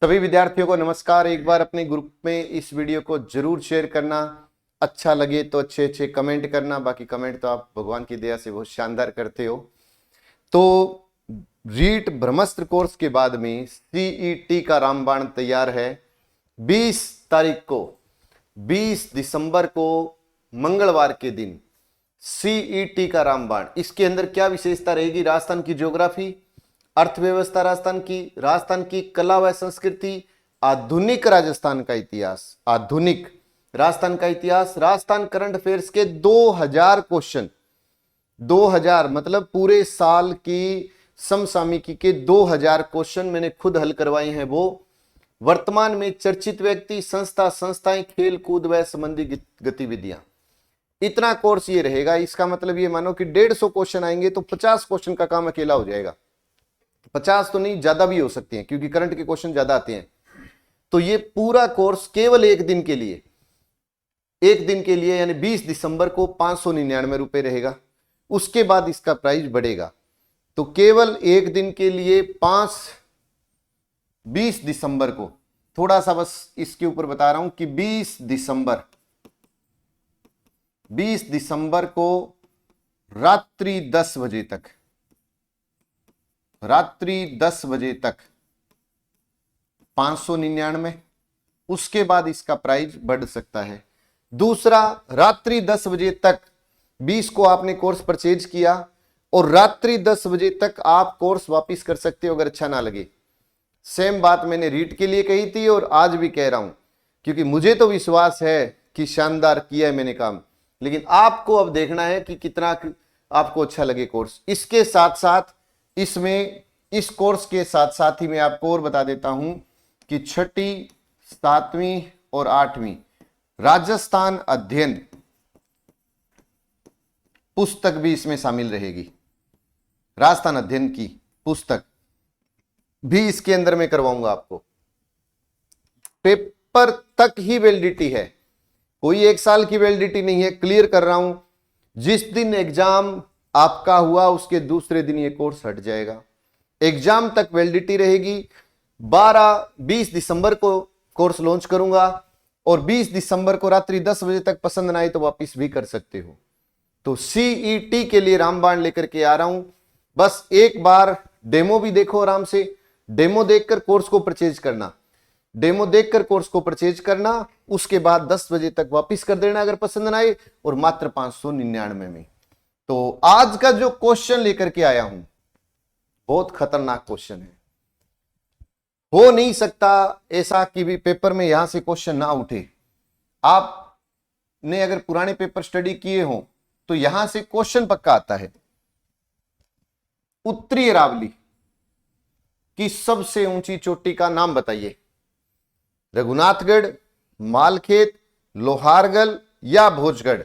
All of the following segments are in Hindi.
सभी विद्यार्थियों को नमस्कार। एक बार अपने ग्रुप में इस वीडियो को जरूर शेयर करना, अच्छा लगे तो अच्छे अच्छे कमेंट करना। बाकी कमेंट तो आप भगवान की दया से बहुत शानदार करते हो। तो रीट ब्रह्मास्त्र कोर्स के बाद में सीईटी का रामबाण तैयार है। 20 तारीख को, 20 दिसंबर को मंगलवार के दिन सीईटी का रामबाण। इसके अंदर क्या विशेषता रहेगी? राजस्थान की ज्योग्राफी, अर्थव्यवस्था राजस्थान की कला व संस्कृति, आधुनिक राजस्थान का इतिहास, आधुनिक राजस्थान का इतिहास, राजस्थान करंट अफेयर्स के 2000 क्वेश्चन, 2000 मतलब पूरे साल की समसामयिकी के 2000 क्वेश्चन मैंने खुद हल करवाए हैं। वो वर्तमान में चर्चित व्यक्ति, संस्थाएं, खेल कूद व संबंधी गतिविधियां, इतना कोर्स ये रहेगा। इसका मतलब ये मानो कि 150 क्वेश्चन आएंगे तो 50 क्वेश्चन का काम अकेला हो जाएगा। 50 तो नहीं, ज्यादा भी हो सकते हैं क्योंकि करंट के क्वेश्चन ज्यादा आते हैं। तो ये पूरा कोर्स केवल एक दिन के लिए, यानी 20 दिसंबर को 599 रुपए रहेगा। उसके बाद इसका प्राइस बढ़ेगा। तो केवल एक दिन के लिए 20 दिसंबर को, थोड़ा सा बस इसके ऊपर बता रहा हूं कि 20 दिसंबर को रात्रि 10 बजे तक 599। उसके बाद इसका प्राइस बढ़ सकता है। दूसरा, रात्रि 10 बजे तक 20 को आपने कोर्स परचेज किया और रात्रि 10 बजे तक आप कोर्स वापस कर सकते हो अगर अच्छा ना लगे। सेम बात मैंने रीट के लिए कही थी और आज भी कह रहा हूं, क्योंकि मुझे तो विश्वास है कि शानदार किया है मैंने काम, लेकिन आपको अब देखना है कि कितना आपको अच्छा लगे कोर्स। इसके साथ साथ इस कोर्स के साथ साथ ही मैं आपको और बता देता हूं कि 6ठी, 7वीं और 8वीं राजस्थान अध्ययन पुस्तक भी इसमें शामिल रहेगी। राजस्थान अध्ययन की पुस्तक भी इसके अंदर मैं करवाऊंगा आपको। पेपर तक ही वैलिडिटी है, कोई 1 साल की वैलिडिटी नहीं है। क्लियर कर रहा हूं, जिस दिन एग्जाम आपका हुआ उसके दूसरे दिन ये कोर्स हट जाएगा। एग्जाम तक वैलिडिटी रहेगी। 20 दिसंबर को कोर्स लॉन्च करूंगा और 20 दिसंबर को रात्रि 10 बजे तक पसंद ना आए तो वापस भी कर सकते हो। तो सीईटी के लिए रामबाण लेकर के आ रहा हूं। बस एक बार डेमो भी देखो, आराम से डेमो देखकर कोर्स को परचेज करना। उसके बाद 10 बजे तक वापस कर देना अगर पसंद ना आए, और मात्र 599 में। तो आज का जो क्वेश्चन लेकर के आया हूं बहुत खतरनाक क्वेश्चन है। हो नहीं सकता ऐसा कि भी पेपर में यहां से क्वेश्चन ना उठे। आपने अगर पुराने पेपर स्टडी किए हो तो यहां से क्वेश्चन पक्का आता है। उत्तरी अरावली की सबसे ऊंची चोटी का नाम बताइए। रघुनाथगढ़, मालखेत, लोहारगढ़ या भोजगढ़?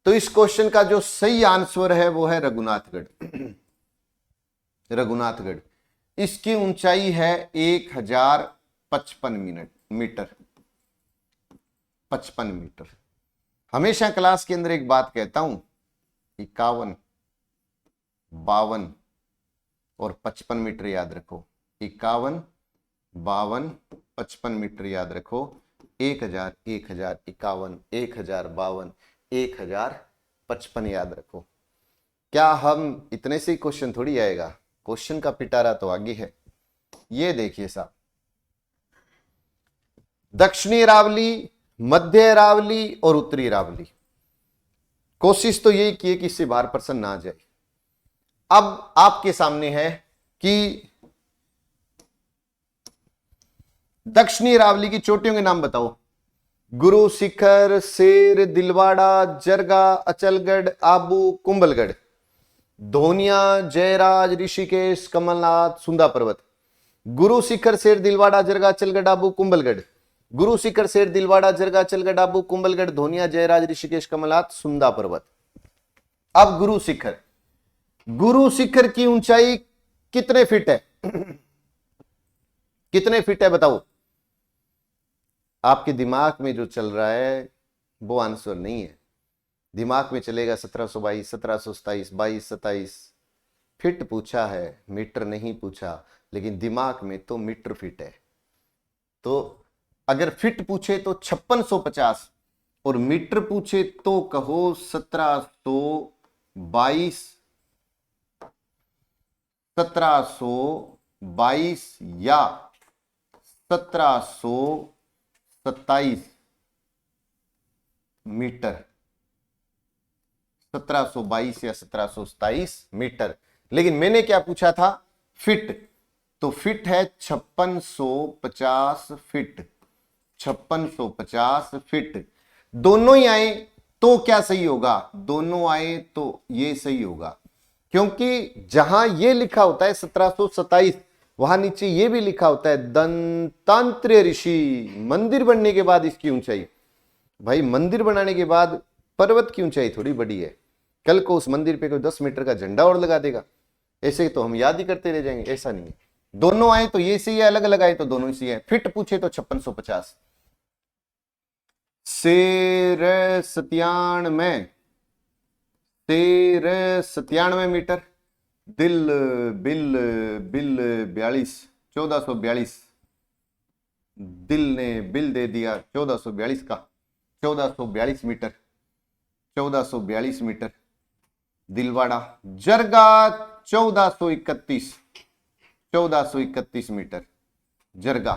तो इस क्वेश्चन का जो सही आंसर है वो है रघुनाथगढ़। इसकी ऊंचाई है 1055 मीटर। 55 मीटर। हमेशा क्लास के अंदर एक बात कहता हूं, 51, 52 और 55 मीटर याद रखो। 51, 52, 55 मीटर याद रखो। 1000, 1051, 1052, 1055 याद रखो। क्या हम इतने से ही क्वेश्चन थोड़ी आएगा, क्वेश्चन का पिटारा तो आगे है। ये देखिए साहब, दक्षिणी अरावली, मध्य अरावली और उत्तरी अरावली। कोशिश तो यही की कि इससे बाहर प्रश्न ना आ जाए। अब आपके सामने है कि दक्षिणी अरावली की चोटियों के नाम बताओ। गुरु शिखर, शेर, दिलवाड़ा, जरगा, अचलगढ़, आबू, कुंभलगढ़। धोनिया, जयराज, ऋषिकेश, कमलनाथ, सुंदा पर्वत। गुरु शिखर, शेर, दिलवाड़ा, जरगा, अचलगढ़, आबू, कुंभलगढ़। गुरु शिखर, शेर, दिलवाड़ा, जरगा, अचलगढ़, आबू, कुंभलगढ़, धोनिया, जयराज, ऋषिकेश, कमलनाथ, सुंदा पर्वत। अब गुरु शिखर की ऊंचाई कितने फीट है? कितने फीट है बताओ। आपके दिमाग में जो चल रहा है वो आंसर नहीं है। दिमाग में चलेगा 1722, 1727, 22, 27 फीट पूछा है, मीटर नहीं पूछा, लेकिन दिमाग में तो मीटर फीट है। तो अगर फीट पूछे तो 5650 और मीटर पूछे तो कहो 1722 या 1727 मीटर। 1722 या 1727 मीटर। लेकिन मैंने क्या पूछा था? फिट। तो फिट है 5650 फिट। 5650 फिट। दोनों ही आए तो क्या सही होगा? दोनों आए तो ये सही होगा, क्योंकि जहां ये लिखा होता है 1727, वहां नीचे ये भी लिखा होता है दंतांत्र ऋषि। मंदिर बनने के बाद इसकी ऊंचाई, भाई मंदिर बनाने के बाद पर्वत की ऊंचाई थोड़ी बड़ी है। कल को उस मंदिर पे कोई 10 मीटर का झंडा और लगा देगा, ऐसे तो हम याद ही करते रह जाएंगे। ऐसा नहीं है, दोनों आए तो ये सही है, अलग अलग आए तो दोनों ही सही है। फिट पूछे तो 5650। शेर 97 मीटर। दिल बिल बिल 42 1442। दिल ने बिल दे दिया 1442 का। 1442 मीटर। 1442 मीटर। दिलवाड़ा जरगा 1431। 1431 मीटर। जरगा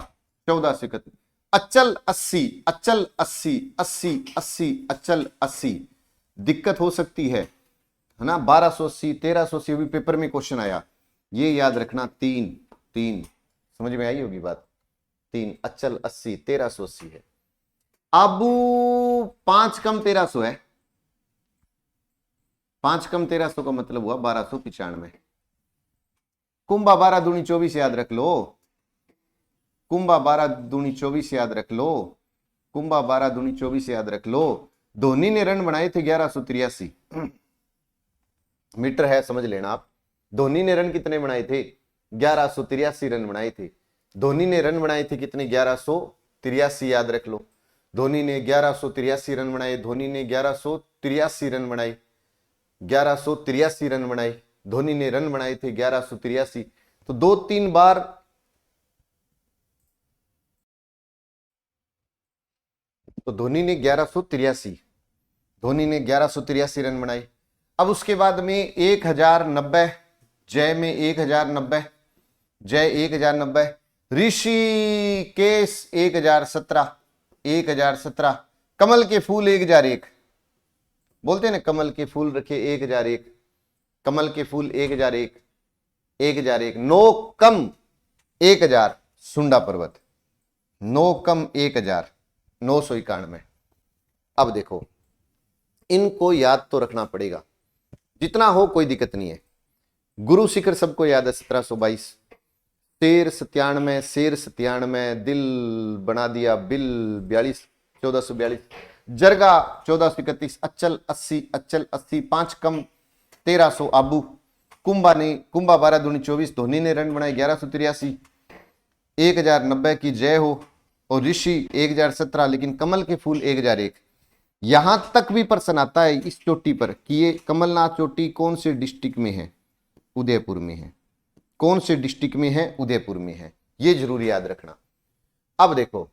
1431। अचल 80। अचल 80 80 80 अचल 80। दिक्कत हो सकती है ना? 1280 1380 भी पेपर में क्वेश्चन आया, ये याद रखना। 3 3 समझ में आई होगी बात। 3 अचल 80 1380 है। अब 5 कम 1300 है। 5 कम 1300 का मतलब हुआ 1295। कुंभा 12 दूनी 24 याद रख लो। कुंभा 12 दूनी 24 याद रख लो। कुंभा 12 दूनी 24 याद रख लो। धोनी ने रन बनाए थे 1183 मीटर है, समझ लेना आप। धोनी ने रन कितने बनाए थे? 1183 रन बनाए थे। धोनी ने रन बनाए थे कितने? 1183 याद रख लो। धोनी ने 1183 रन बनाए। धोनी ने 1183 रन बनाए। 1183 रन बनाए। धोनी ने रन बनाए थे 1183। तो 2-3 बार तो धोनी ने 1183 रन बनाए। अब उसके बाद में 1090 जय में 1090 जय 1090 ऋषिकेश 1017 कमल के फूल 1001 बोलते हैं ना, कमल के फूल रखे 1001। कमल के फूल 1001 नो कम 1000 सुंडा पर्वत। नो कम 1991। अब देखो, इनको याद तो रखना पड़ेगा, जितना हो कोई दिक्कत नहीं है। गुरु शिखर सबको याद है 1722। शेर 97 दिल बना दिया बिल 42 1442। जरगा 1431। अचल 80 5 कम 1300 आबू। कुंभा 12 दूनी 24। धोनी ने रन बनाए 1183। 1090 की जय हो। और ऋषि 1017, लेकिन कमल के फूल 1001। यहां तक भी प्रश्न आता है इस चोटी पर कि ये कमलनाथ चोटी कौन से डिस्ट्रिक्ट में है? उदयपुर में है। कौन से डिस्ट्रिक्ट में है? उदयपुर में है। ये जरूर याद रखना। अब देखो,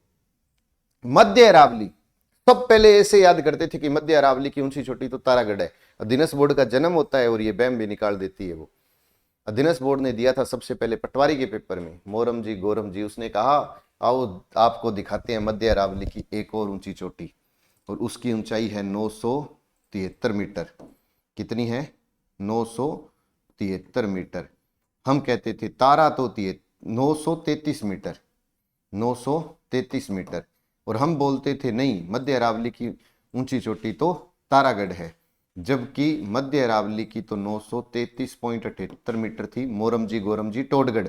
मध्य अरावली, सब पहले ऐसे याद करते थे कि मध्य अरावली की ऊंची चोटी तो तारागढ़ है। दिनेश बोर्ड का जन्म होता है और ये बैम भी निकाल देती है। वो दिनेश बोर्ड ने दिया था सबसे पहले पटवारी के पेपर में, मोरम जी गोरम जी। उसने कहा आओ आपको दिखाते हैं मध्य अरावली की एक और ऊंची चोटी, और उसकी ऊंचाई है 973 मीटर। कितनी है? 973 मीटर। हम कहते थे तारा तो 933 मीटर। 933 मीटर। और हम बोलते थे नहीं, मध्य अरावली की ऊंची चोटी तो तारागढ़ है, जबकि मध्य अरावली की तो 933.78 मीटर थी। मोरम जी गोरम जी टोडगढ़।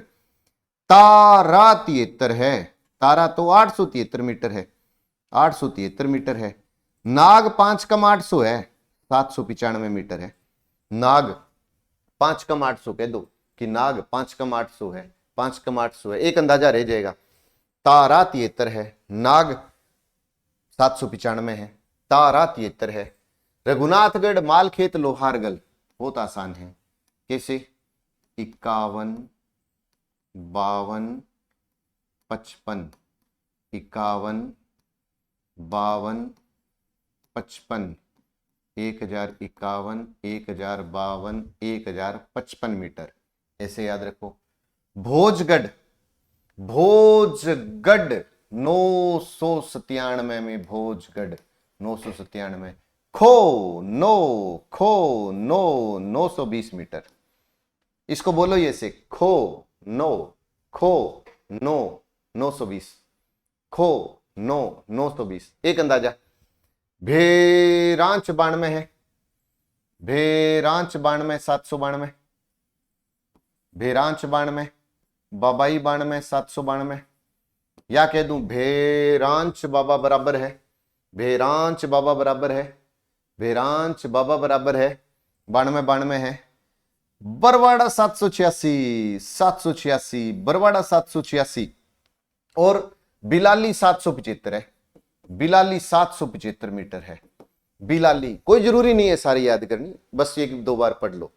तारा 73 है। तारा तो 873 मीटर है। 873 मीटर है। नाग 5 कम 800 है। 795 मीटर है। नाग 5 कम 800 कह दो कि नाग 5 कम 800 है। 5 कम 800 है, एक अंदाजा रह जाएगा। तारा 73 है, नाग 795 है, तारा 73 है। रघुनाथगढ़ मालखेत लोहारगल बहुत आसान है। कैसे? 51 52 55 51, 52, 55, 1051, 1052, 1055 मीटर, ऐसे याद रखो। भोजगढ़, भोजगढ़ 997 में, भोजगढ़ 997, खो नो 920 मीटर। इसको बोलो ये से, खो नो 920, खो नो 920। एक अंदाजा, भेरांच 92 है, भेरांच 92, 792, भेरांच 92, बाबाई 92, 792, या कह दूं भेरांच बाबा बराबर है, भेरांच बाबा बराबर है, भेरांच बाबा बराबर है 92 92 है। बरवाड़ा 786, 786, बरवाड़ा 786 और बिलाली 775 है, बिलाली 775 मीटर है। बिलाली, कोई जरूरी नहीं है सारी याद करनी, बस एक दो बार पढ़ लो,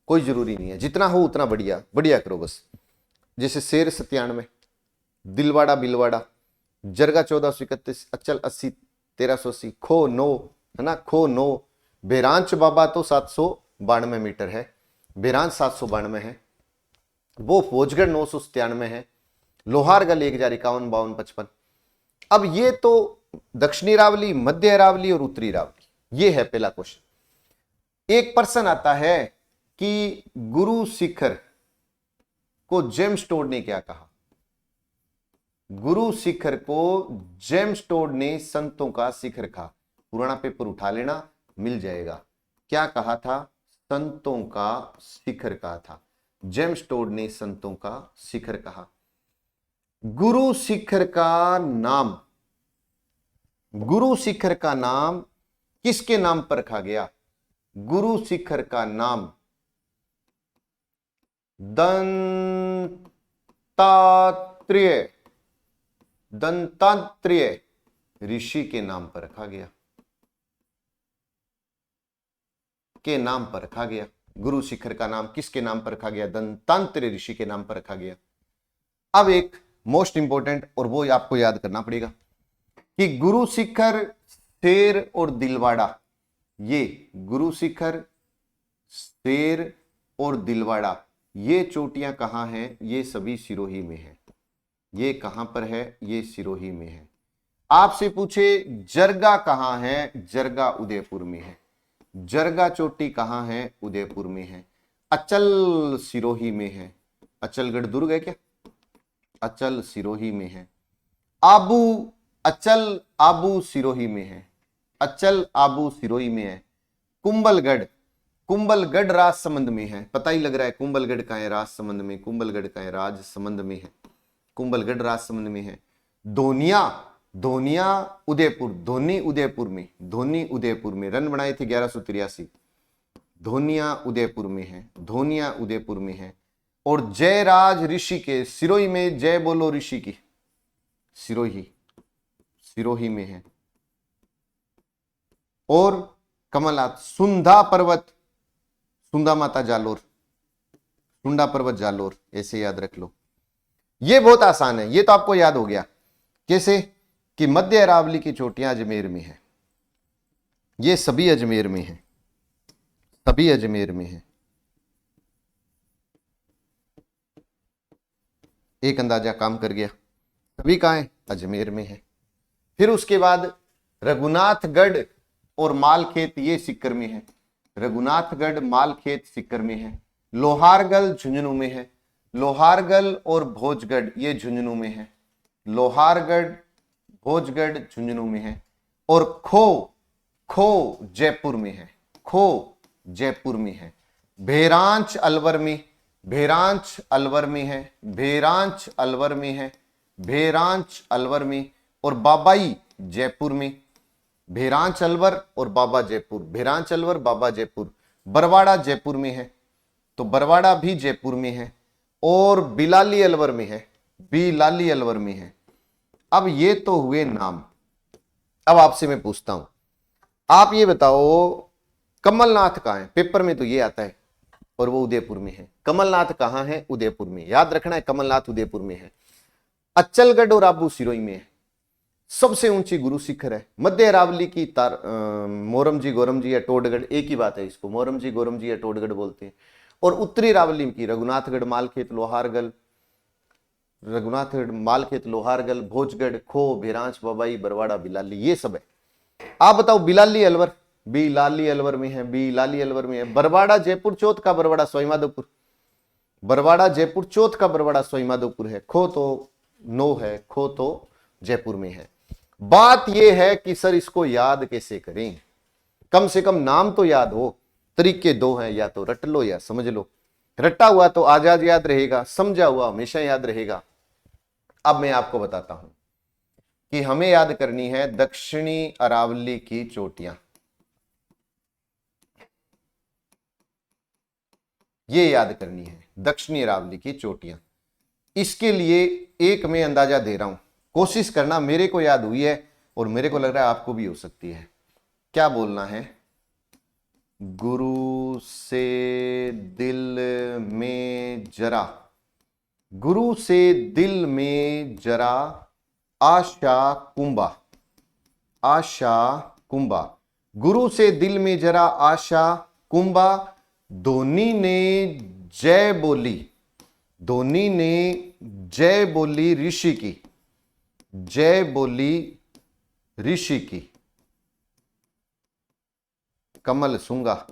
कोई जरूरी नहीं है, जितना हो उतना बढ़िया बढ़िया करो बस। जैसे शेर 97, दिलवाड़ा बिलवाड़ा, जरगा 1431, अचल 80, 1380, खो 9 है ना, खो 9। बेरांच बाबा तो 792 मीटर है, बेरांच 792 है, वो फौजगढ़ 997 है, लोहारगढ़ 1051, 52, 55। अब ये तो दक्षिणी अरावली, मध्य अरावली और उत्तरी अरावली, ये है पहला क्वेश्चन। एक प्रश्न आता है कि गुरु शिखर को जेम्स टोड ने क्या कहा? गुरु शिखर को जेम्स टोड ने संतों का शिखर कहा। पुराना पेपर उठा लेना, मिल जाएगा। क्या कहा था? संतों का शिखर कहा था। जेम्स टोड ने संतों का शिखर कहा। गुरु शिखर का नाम, गुरु शिखर का नाम किसके नाम पर रखा गया? गुरु शिखर का नाम दंतात्रेय, दंतात्रेय ऋषि के नाम पर रखा गया, के नाम पर रखा गया। गुरु शिखर का नाम किसके नाम पर रखा गया? दंतात्रेय ऋषि के नाम पर रखा गया। अब एक मोस्ट इंपॉर्टेंट, और वो आपको याद करना पड़ेगा कि गुरु शिखर, शेर और दिलवाड़ा, ये गुरु शिखर, शेर और दिलवाड़ा, ये चोटियां कहां हैं? ये सभी सिरोही में है। ये कहां पर है? ये सिरोही में है। आपसे पूछे जरगा कहां है? जरगा उदयपुर में है। जरगा चोटी कहां है? उदयपुर में है। अचल सिरोही में है। अचलगढ़ दुर्ग है क्या? अचल सिरोही में है। आबू, अचल आबू सिरोही में है। अचल आबू सिरोही में है। कुंभलगढ़, कुंभलगढ़ राजसमंद में है। पता ही लग रहा है कुंभलगढ़ का है राजसमंद में, कुंभलगढ़ का है राजसमंद में है, कुंभलगढ़ राजसमंद में है। धोनिया, धोनिया उदयपुर, धोनी उदयपुर में, धोनी उदयपुर में रन बनाए थे 1183, धोनिया उदयपुर में है, धोनिया उदयपुर में है। और जयराज ऋषि के सिरोही में, जय बोलो ऋषि की, सिरोही, सिरोही में है। और कमलनाथ, सुंधा पर्वत, सुंधा माता जालोर, सुंधा पर्वत जालोर, ऐसे याद रख लो। ये बहुत आसान है, ये तो आपको याद हो गया। कैसे? कि मध्य अरावली की चोटियां अजमेर में है। ये सभी अजमेर में है, सभी अजमेर में है। एक अंदाजा काम कर गया। सभी कहां है? अजमेर में है। फिर उसके बाद रघुनाथगढ़ और मालखेत, ये सीकर में है। रघुनाथगढ़, मालखेत सीकर में है। लोहारगढ़ झुंझुनू में है। लोहारगढ़ और भोजगढ़, ये झुंझुनू में है। लोहारगढ़, भोजगढ़ झुंझुनू में है। और खो, खो जयपुर में है। खो जयपुर में है। भेरांच अलवर में, भेरांच अलवर में है। भेरांच अलवर में है। भेरांच अलवर में। और बाबाई जयपुर में। भेरांच अलवर और बाबा जयपुर, भेरांच अलवर बाबा जयपुर। बरवाड़ा जयपुर में है, तो बरवाड़ा भी जयपुर में है। और बिलाली अलवर में है, बिलाली अलवर में है। अब ये तो हुए नाम। अब आपसे मैं पूछता हूं, आप ये बताओ कमलनाथ कहां है? पेपर में तो ये आता है, और वो उदयपुर में है। कमलनाथ कहां है? उदयपुर में। याद रखना है, कमलनाथ उदयपुर में है। अच्चलगढ़ और आबू सिरोही में है। सबसे ऊंची गुरु शिखर है। मध्य अरावली की मोरमजी गोरमजी या टोडगढ़, एक ही बात है, इसको मोरमजी गोरमजी या टोडगढ़ बोलते हैं। और उत्तरी अरावली की रघुनाथगढ़, मालखेत, लोहारगल, रघुनाथगढ़, मालखेत, लोहारगल, भोजगढ़, खो, भेरांच, बबाई, बरवाड़ा, बिलाली, ये सब है। आप बताओ बिलाली अलवर, बिलाली अलवर में है, बिलाली अलवर में है। बरवाड़ा जयपुर चौथ का बरवाड़ा स्वाईमाधोपुर, बरवाड़ा जयपुर चौथ का बरवाड़ा स्वाईमाधोपुर है। खो तो नो है, खो तो जयपुर में है। बात यह है कि सर इसको याद कैसे करें, कम से कम नाम तो याद हो। तरीके दो हैं, या तो रट लो या समझ लो। रटा हुआ तो आजाद याद रहेगा, समझा हुआ हमेशा याद रहेगा। अब मैं आपको बताता हूं कि हमें याद करनी है दक्षिणी अरावली की चोटियां। ये याद करनी है दक्षिणी अरावली की चोटियां। इसके लिए एक मैं अंदाजा दे रहा हूं, कोशिश करना। मेरे को याद हुई है और मेरे को लग रहा है आपको भी हो सकती है। क्या बोलना है? गुरु से दिल में जरा, गुरु से दिल में जरा आशा कुंभा, आशा कुंभा, गुरु से दिल में जरा आशा कुंभा। धोनी ने जय बोली, धोनी ने जय बोली ऋषि की, जय बोली ऋषि की, कमल सूंगा,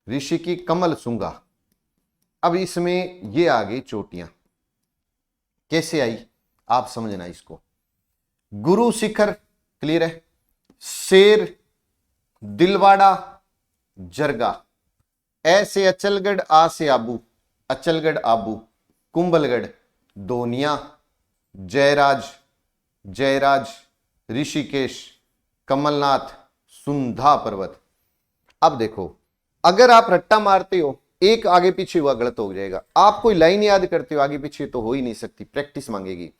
ऋषि की कमल सूंगा। अब इसमें ये आ गई चोटियां, कैसे आई आप समझना इसको। गुरु शिखर क्लियर है, शेर, दिलवाड़ा, जरगा, ऐसे अचलगढ़, आ से आबू, अचलगढ़ आबू, कुंभलगढ़, दोनिया, जयराज, जयराज, ऋषिकेश, कमलनाथ, सुंधा पर्वत। अब देखो, अगर आप रट्टा मारते हो, एक आगे पीछे हुआ गलत हो जाएगा। आप कोई लाइन याद करते हो आगे पीछे तो हो ही नहीं सकती, प्रैक्टिस मांगेगी।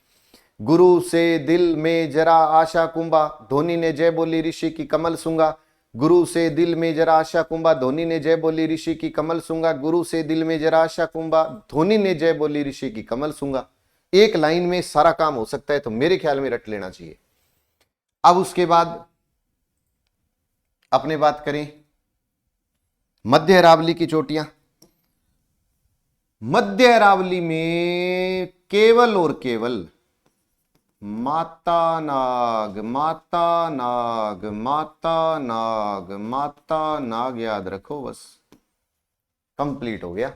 गुरु से दिल में जरा आशा कुंभा, धोनी ने जय बोली ऋषि की कमल सूंगा। गुरु से दिल में जरा आशा कुंभा, धोनी ने जय बोली ऋषि की कमल सूंगा। गुरु से दिल में जरा आशा कुंभा, धोनी ने जय बोली ऋषि की कमल सूंगा। एक लाइन में सारा काम हो सकता है, तो मेरे ख्याल में रट लेना चाहिए। अब उसके बाद अपने बात करें मध्य अरावली की चोटियां। मध्य अरावली में केवल और केवल माता नाग, माता नाग, माता नाग, माता नाग याद रखो, बस कंप्लीट हो गया।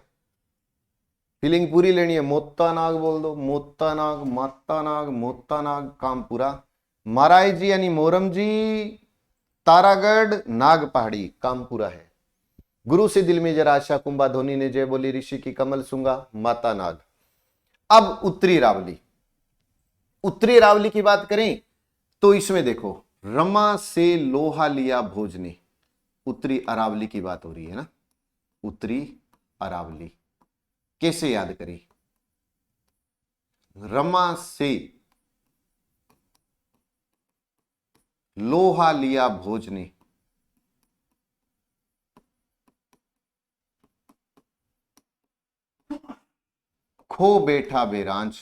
फीलिंग पूरी लेनी है, मोता नाग बोल दो, मोता नाग, माता नाग, मोता नाग, काम पूरा। महाराज जी यानी मोरम जी, तारागढ़, नाग पहाड़ी, काम पूरा है। गुरु से दिल में जरा आशा कुंभा, धोनी ने जय बोली ऋषि की कमल सूंगा, माता नाग। अब उत्तरी अरावली, उत्तरी अरावली की बात करें तो इसमें देखो, रमा से लोहा लिया भोज ने, उत्तरी अरावली की बात हो रही है ना। उत्तरी अरावली कैसे याद करें? रमा से लोहा लिया भोज ने, खो बैठा बेरांच,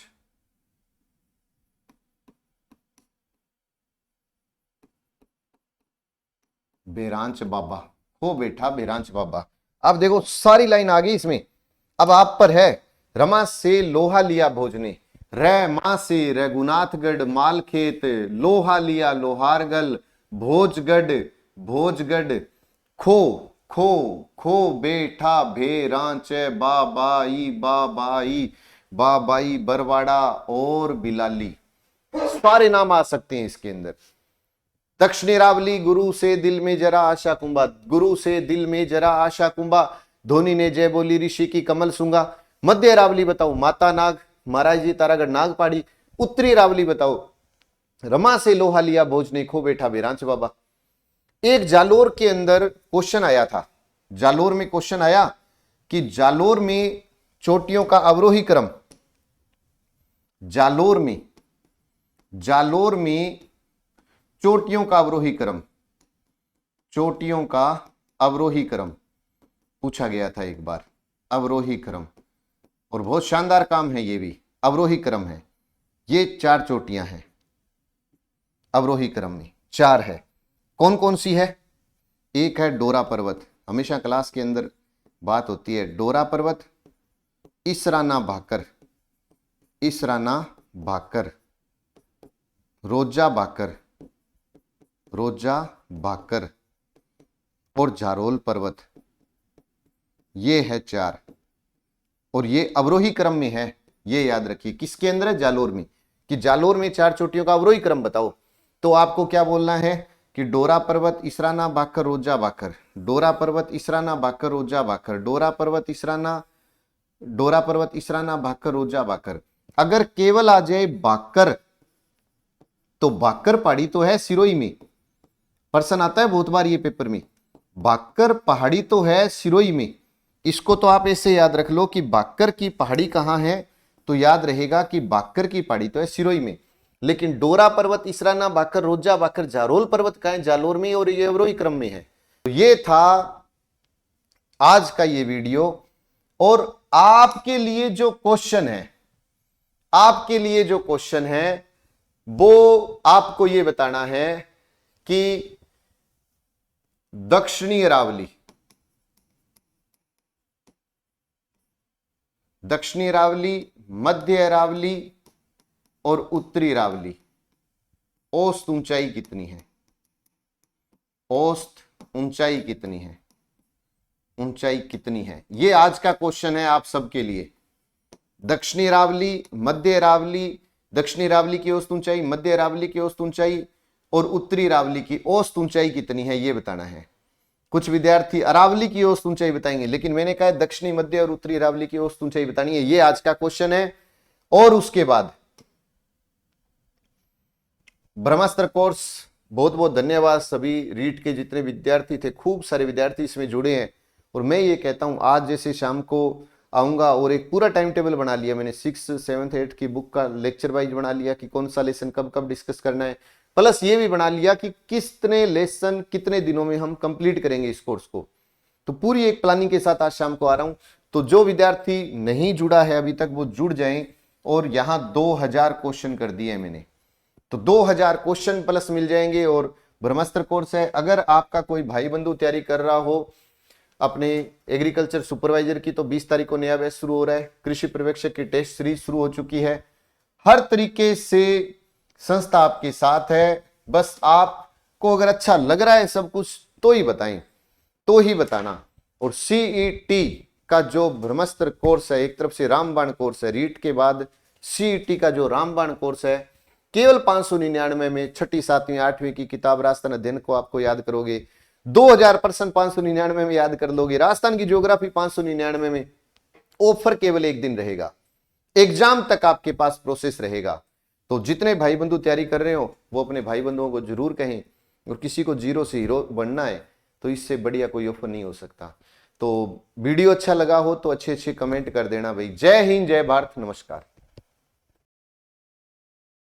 बेरांच बाबा, खो बैठा बेरांच बाबा। अब देखो सारी लाइन आ गई इसमें। अब आप पर है, रमा से लोहा लिया भोज ने, रै मां से रघुनाथगढ़, मालखेत, लोहा लिया लोहारगल, भोजगढ़, भोजगढ़, खो, खो, खो बैठा भेरांच बाबाई, बाबाई, बाबाई, बरवाड़ा और बिलाली। सारे नाम आ सकते हैं इसके अंदर। दक्षिणी अरावली, गुरु से दिल में जरा आशा कुंभा, गुरु से दिल में जरा आशा कुंभा, धोनी ने जय बोली ऋषि की कमल सूंगा। मध्य अरावली बताओ माता नाग, महाराज जी, तारागढ़, नाग पहाड़ी। उत्तरी अरावली बताओ रमा से लोहा लिया भोज ने, खो बैठा बेरांच बाबा। एक जालोर के अंदर क्वेश्चन आया था, जालोर में क्वेश्चन आया कि जालोर में चोटियों का अवरोही क्रम, जालोर में, जालोर में चोटियों का अवरोही क्रम, चोटियों का अवरोही क्रम पूछा गया था एक बार, अवरोही क्रम। और बहुत शानदार काम है, ये भी अवरोही क्रम है। ये 4 चोटियां हैं अवरोही क्रम में, 4 है। कौन कौन सी है? एक है डोरा पर्वत, हमेशा क्लास के अंदर बात होती है, डोरा पर्वत, इसराना भाकर, इसराना भाकर, रोजा भाकर, रोजा भाकर और झारोल पर्वत। ये है 4 और ये अवरोही क्रम में है। ये याद रखिए, किसके अंदर है? जालोर में। कि जालोर में 4 चोटियों का अवरोही क्रम बताओ, तो आपको क्या बोलना है कि डोरा पर्वत, इसराना भाकर, रोजा भाकर, डोरा पर्वत, इसराना भाकर, रोजा भाकर, डोरा पर्वत, इसराना, डोरा पर्वत, इसराना भाकर, रोजा भाकर। अगर केवल आ जाए भाकर, तो भाकर पहाड़ी तो है सिरोही में, प्रश्न आता है बहुत बार ये पेपर में, भाकर पहाड़ी तो है सिरोही में। इसको तो आप ऐसे याद रख लो कि भाकर की पहाड़ी कहां है, तो याद रहेगा कि भाकर की पहाड़ी तो है सिरोही में। लेकिन डोरा पर्वत, इसराना भाकर, रोजा भाकर, जारोल पर्वत कहां है? जालोर में, और ये अवरोही क्रम में है। तो ये था आज का ये वीडियो। और आपके लिए जो क्वेश्चन है, आपके लिए जो क्वेश्चन है वो आपको ये बताना है कि दक्षिणी अरावली, दक्षिणी अरावली, मध्य अरावली और उत्तरी अरावली, औसत ऊंचाई कितनी है? औसत ऊंचाई कितनी है? ऊंचाई कितनी है? ये आज का क्वेश्चन है आप सबके लिए। दक्षिणी अरावली, मध्य अरावली, दक्षिणी अरावली की औसत ऊंचाई, मध्य अरावली की औसत ऊंचाई और उत्तरी अरावली की औसत ऊंचाई कितनी है, ये बताना है। कुछ विद्यार्थी अरावली की औसत ऊंचाई बताएंगे, लेकिन मैंने कहा दक्षिणी, मध्य और उत्तरी अरावली की औसत ऊंचाई बतानी है। ये आज का क्वेश्चन है। और उसके बाद ब्रह्मास्त्र कोर्स, बहुत बहुत धन्यवाद सभी रीट के जितने विद्यार्थी थे, खूब सारे विद्यार्थी इसमें जुड़े हैं। और मैं ये कहता हूं आज जैसे शाम को आऊंगा और एक पूरा टाइम टेबल बना लिया मैंने, 6, 7, 8 की बुक का लेक्चर वाइज बना लिया कि कौन सा लेसन कब कब डिस्कस करना है, प्लस ये भी बना लिया कि कितने लेसन कितने दिनों में हम कंप्लीट करेंगे इस कोर्स को। तो पूरी एक प्लानिंग के साथ आज शाम को आ रहा हूं। तो जो विद्यार्थी नहीं जुड़ा है अभी तक वो जुड़ जाएं। और यहां 2000 क्वेश्चन कर दिए हैं मैंने, तो 2000 क्वेश्चन प्लस मिल जाएंगे। और ब्रह्मास्त्र कोर्स है, अगर आपका कोई भाई बंधु तैयारी कर रहा हो अपने एग्रीकल्चर सुपरवाइजर की, तो 20 तारीख को नया बैच शुरू हो रहा है। कृषि पर्यवेक्षक की टेस्ट सीरीज शुरू हो चुकी है। हर तरीके से संस्था आपके साथ है। बस आपको अगर अच्छा लग रहा है सब कुछ तो ही बताएं, तो ही बताना। और सीईटी का जो ब्रह्मास्त्र कोर्स है, एक तरफ से रामबाण कोर्स है, रीट के बाद सीईटी का जो रामबाण कोर्स है, केवल 599 में 6ठी, 7वीं, 8वीं की किताब राजस्थान अध्ययन को आपको याद करोगे, 2000% 599 में याद कर लोगे। राजस्थान की ज्योग्राफी 599 में। ऑफर केवल एक दिन रहेगा, एग्जाम तक आपके पास प्रोसेस रहेगा। तो जितने भाई बंधु तैयारी कर रहे हो वो अपने भाई बंधुओं को जरूर कहें। और किसी को जीरो से हीरो बनना है तो इससे बढ़िया कोई ऑफर नहीं हो सकता। तो वीडियो अच्छा लगा हो तो अच्छे अच्छे कमेंट कर देना भाई। जय हिंद, जय भारत, नमस्कार।